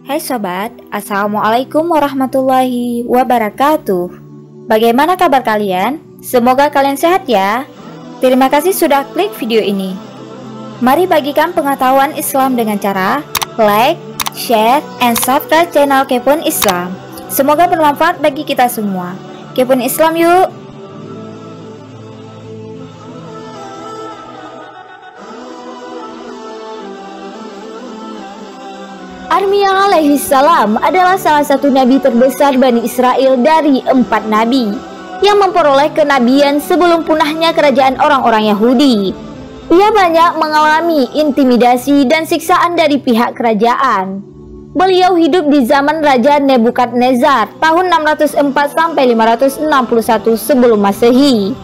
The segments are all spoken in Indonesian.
Hai sobat, Assalamualaikum warahmatullahi wabarakatuh. Bagaimana kabar kalian? Semoga kalian sehat ya. Terima kasih sudah klik video ini. Mari bagikan pengetahuan Islam dengan cara like, share, and subscribe channel Kepoin Islam. Semoga bermanfaat bagi kita semua. Kepoin Islam yuk. Armiyah alaihi salam adalah salah satu nabi terbesar Bani Israel dari 4 nabi yang memperoleh kenabian sebelum punahnya kerajaan orang-orang Yahudi. Ia banyak mengalami intimidasi dan siksaan dari pihak kerajaan. Beliau hidup di zaman Raja Nebukadnezar tahun 604 sampai 561 sebelum Masehi.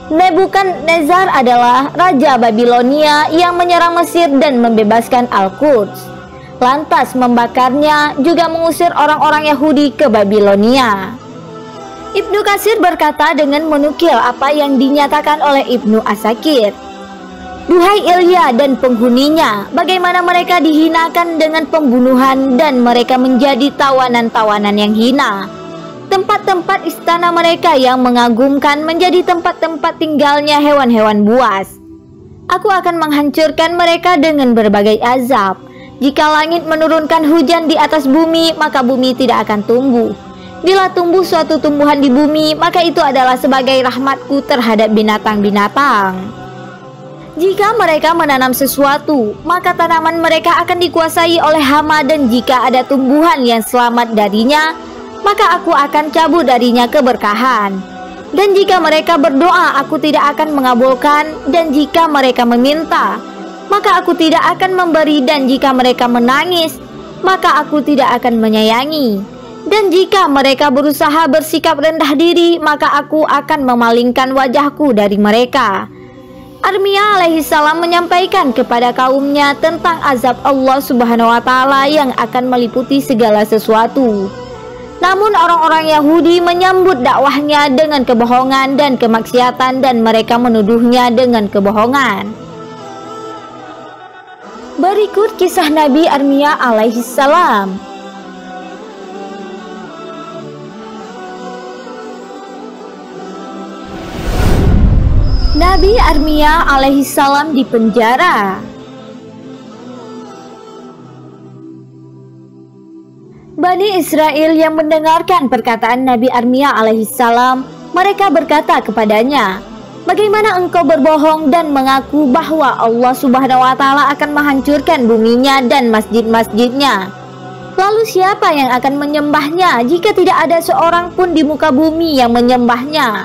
Nebukadnezar adalah raja Babilonia yang menyerang Mesir dan membebaskan Al-Quds. Lantas membakarnya, juga mengusir orang-orang Yahudi ke Babilonia. Ibnu Katsir berkata dengan menukil apa yang dinyatakan oleh Ibnu Asakir. Duhai Ilya dan penghuninya, bagaimana mereka dihinakan dengan pembunuhan dan mereka menjadi tawanan-tawanan yang hina. Tempat-tempat istana mereka yang mengagumkan menjadi tempat-tempat tinggalnya hewan-hewan buas. Aku akan menghancurkan mereka dengan berbagai azab. Jika langit menurunkan hujan di atas bumi, maka bumi tidak akan tumbuh. Bila tumbuh suatu tumbuhan di bumi, maka itu adalah sebagai rahmatku terhadap binatang-binatang. Jika mereka menanam sesuatu, maka tanaman mereka akan dikuasai oleh hama, dan jika ada tumbuhan yang selamat darinya, maka aku akan cabut darinya keberkahan. Dan jika mereka berdoa, aku tidak akan mengabulkan, dan jika mereka meminta, maka aku tidak akan memberi, dan jika mereka menangis, maka aku tidak akan menyayangi. Dan jika mereka berusaha bersikap rendah diri, maka aku akan memalingkan wajahku dari mereka. Armiyah alaihi salam menyampaikan kepada kaumnya tentang azab Allah Subhanahu wa Ta'ala yang akan meliputi segala sesuatu. Namun orang-orang Yahudi menyambut dakwahnya dengan kebohongan dan kemaksiatan, dan mereka menuduhnya dengan kebohongan. Berikut kisah Nabi Armiyah alaihi salam. Nabi Armiyah alaihi salam dipenjara. Bani Israel yang mendengarkan perkataan Nabi Armiyah alaihi salam, mereka berkata kepadanya, "Bagaimana engkau berbohong dan mengaku bahwa Allah Subhanahu wa Ta'ala akan menghancurkan buminya dan masjid-masjidnya? Lalu siapa yang akan menyembahnya jika tidak ada seorang pun di muka bumi yang menyembahnya?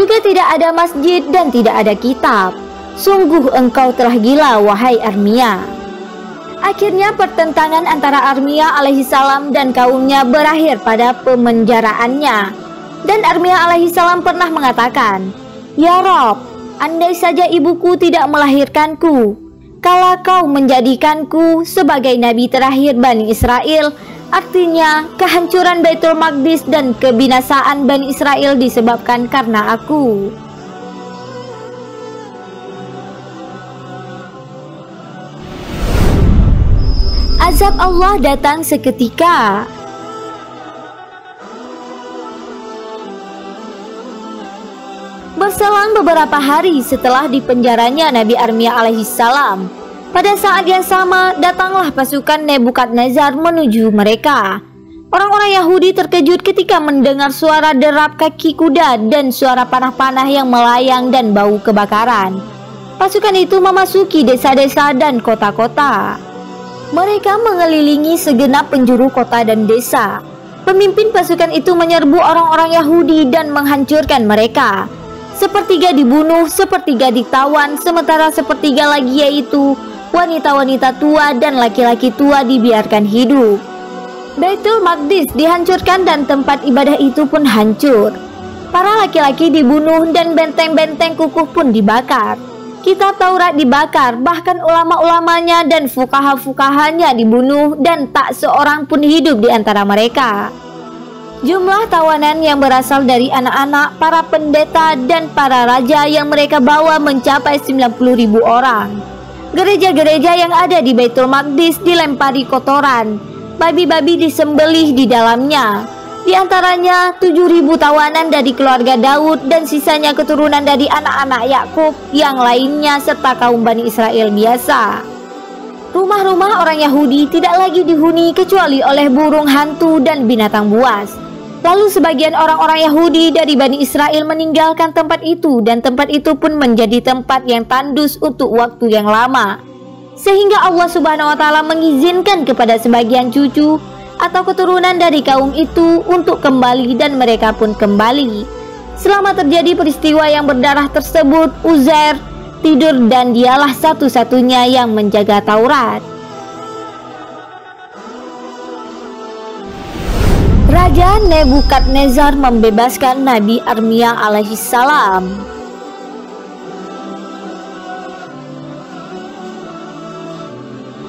Juga tidak ada masjid dan tidak ada kitab. Sungguh engkau telah gila, wahai Armiyah." Akhirnya pertentangan antara Armiyah alaihi salam dan kaumnya berakhir pada pemenjaraannya. Dan Armiyah alaihi salam pernah mengatakan, "Ya Rob, andai saja ibuku tidak melahirkanku, kalau kau menjadikanku sebagai nabi terakhir Bani Israel, artinya kehancuran Baitul Maqdis dan kebinasaan Bani Israel disebabkan karena aku." Azab Allah datang seketika. Berselang beberapa hari setelah dipenjaranya Nabi Armiyah alaihi salam, pada saat yang sama datanglah pasukan Nebukadnezar menuju mereka. Orang-orang Yahudi terkejut ketika mendengar suara derap kaki kuda dan suara panah-panah yang melayang dan bau kebakaran. Pasukan itu memasuki desa-desa dan kota-kota. Mereka mengelilingi segenap penjuru kota dan desa. Pemimpin pasukan itu menyerbu orang-orang Yahudi dan menghancurkan mereka. Sepertiga dibunuh, sepertiga ditawan, sementara sepertiga lagi, yaitu wanita-wanita tua dan laki-laki tua, dibiarkan hidup. Baitul Maqdis dihancurkan dan tempat ibadah itu pun hancur. Para laki-laki dibunuh dan benteng-benteng kukuh pun dibakar. Kitab Taurat dibakar, bahkan ulama-ulamanya dan fuqaha-fuqahanya dibunuh, dan tak seorang pun hidup di antara mereka. Jumlah tawanan yang berasal dari anak-anak, para pendeta, dan para raja yang mereka bawa mencapai 90.000 orang. Gereja-gereja yang ada di Baitul Maqdis dilempari kotoran, babi-babi disembelih di dalamnya. Di antaranya 7.000 tawanan dari keluarga Daud dan sisanya keturunan dari anak-anak Yakub yang lainnya serta kaum Bani Israel biasa. Rumah-rumah orang Yahudi tidak lagi dihuni kecuali oleh burung hantu dan binatang buas. Lalu sebagian orang-orang Yahudi dari Bani Israel meninggalkan tempat itu dan tempat itu pun menjadi tempat yang tandus untuk waktu yang lama. Sehingga Allah Subhanahu wa Ta'ala mengizinkan kepada sebagian cucu atau keturunan dari kaum itu untuk kembali dan mereka pun kembali. Selama terjadi peristiwa yang berdarah tersebut, Uzair tidur dan dialah satu-satunya yang menjaga Taurat. Raja Nebukadnezar membebaskan Nabi Armia alaihissalam.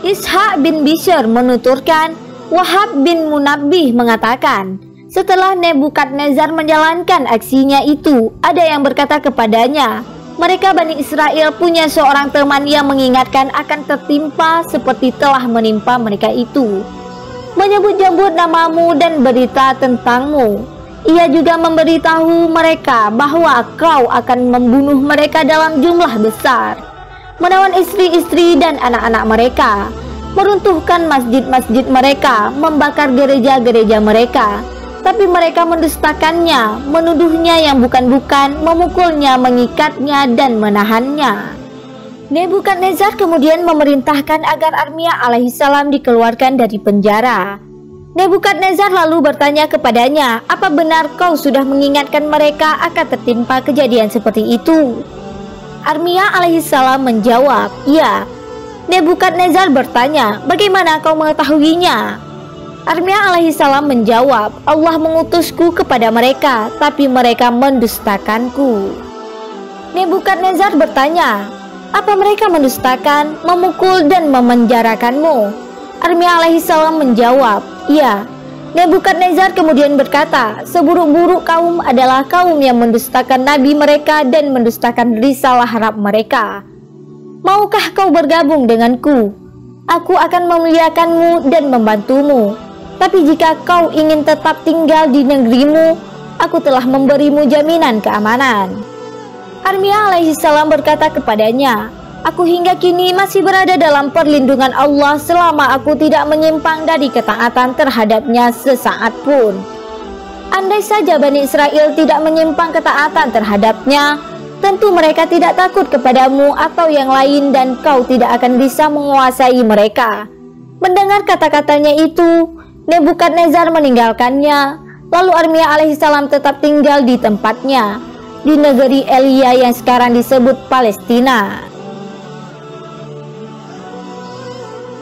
Ishaq bin Bishr menuturkan, Wahab bin Munabbih mengatakan, setelah Nebukadnezar menjalankan aksinya itu, ada yang berkata kepadanya, mereka Bani Israel punya seorang teman yang mengingatkan akan tertimpa seperti telah menimpa mereka itu. Menyebut-nyebut namamu dan berita tentangmu. Ia juga memberitahu mereka bahwa kau akan membunuh mereka dalam jumlah besar, menawan istri-istri dan anak-anak mereka, meruntuhkan masjid-masjid mereka, membakar gereja-gereja mereka. Tapi mereka mendustakannya, menuduhnya yang bukan-bukan, memukulnya, mengikatnya, dan menahannya. Nebukadnezar kemudian memerintahkan agar Armia alaihissalam dikeluarkan dari penjara. Nebukadnezar lalu bertanya kepadanya, apa benar kau sudah mengingatkan mereka akan tertimpa kejadian seperti itu? Armia alaihissalam menjawab, iya. Nebukadnezar bertanya, bagaimana kau mengetahuinya? Armia alaihissalam menjawab, Allah mengutusku kepada mereka, tapi mereka mendustakanku. Nebukadnezar bertanya, apa mereka mendustakan, memukul dan memenjarakanmu? Armia alaihissalam menjawab, iya. Nebukadnezar kemudian berkata, seburuk-buruk kaum adalah kaum yang mendustakan nabi mereka dan mendustakan risalah Rabb mereka. Maukah kau bergabung denganku? Aku akan memuliakanmu dan membantumu. Tapi jika kau ingin tetap tinggal di negerimu, aku telah memberimu jaminan keamanan. Armia alaihissalam berkata kepadanya, aku hingga kini masih berada dalam perlindungan Allah selama aku tidak menyimpang dari ketaatan terhadapnya sesaat pun. Andai saja Bani Israel tidak menyimpang ketaatan terhadapnya, tentu mereka tidak takut kepadamu atau yang lain dan kau tidak akan bisa menguasai mereka. Mendengar kata-katanya itu, Nebukadnezar meninggalkannya. Lalu Armia alaihissalam tetap tinggal di tempatnya, di negeri Elia yang sekarang disebut Palestina.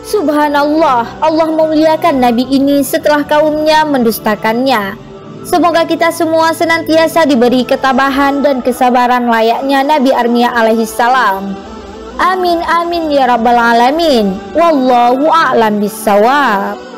Subhanallah, Allah memuliakan Nabi ini setelah kaumnya mendustakannya. Semoga kita semua senantiasa diberi ketabahan dan kesabaran layaknya Nabi Armia alaihissalam. Amin amin ya rabbal alamin. Wallahu a'lam bissawab.